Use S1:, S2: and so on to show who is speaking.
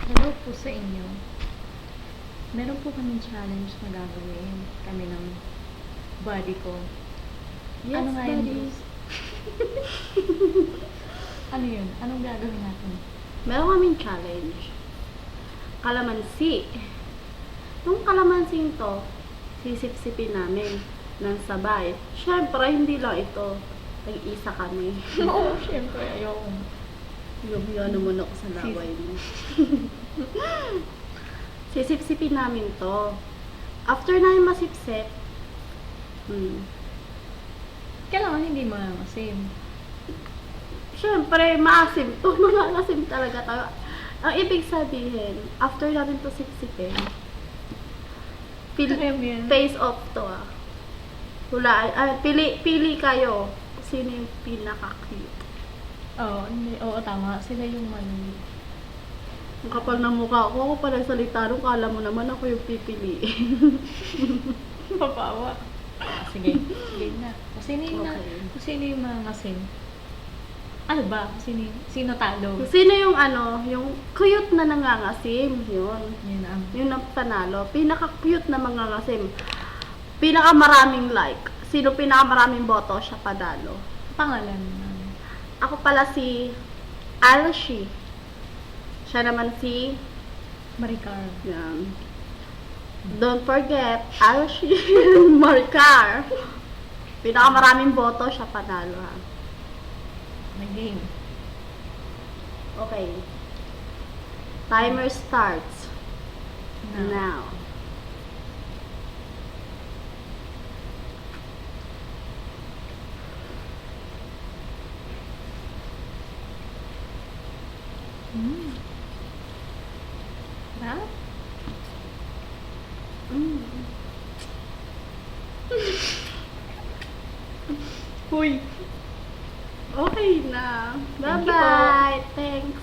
S1: Hello po sa inyo. Meron po kaming challenge na gagawin. Kami ng body ko.
S2: Yes,
S1: Ano nga yun,
S2: buddies.
S1: Bruce? Ano yun? Anong gagawin natin?
S2: Meron kaming challenge. Kalamansi. Yung kalamansing to, sisip-sipin namin ng sabay. Siyempre, hindi lang ito. Tag-isa kami.
S1: Oo, syempre. Ayoko.
S2: Yung naman ako sa laway mo. Sisip-sipin namin to. After namin masipsip,
S1: Kailangan hindi maasim.
S2: siyempre, maasim to. Maasim talaga tayo. Ang ibig sabihin, after natin to sipsipin,
S1: Try mo yan.
S2: face off to pili kayo kung sino yung pinaka-cute.
S1: Oo, tama. Sila yung mali.
S2: Ang kapal ng mukha ko, ako pa nagsalita nung kala mo naman ako yung pipiliin.
S1: Papawa. Sige. Sige na.
S2: Okay.
S1: Kung sino yung mangasim? Ano ba? Sino talo?
S2: Kung sino yung yung cute na nangangasim, yun.
S1: Yun ang
S2: Yun ang panalo. Pinaka-cute na mangangasim. Pinaka-maraming like. Sino pinaka-maraming boto, siya padalo.
S1: pangalan namin.
S2: Ako pala si Alshi. Siya naman si
S1: Maricar.
S2: yan. Don't forget, Alshi Maricar. Pinaka-maraming boto, siya panalo ha.
S1: Nag-game.
S2: Okay. Timer starts now.
S1: Ha? Huy!
S2: Okay na.
S1: Thank you po.
S2: Bye-bye. Thanks.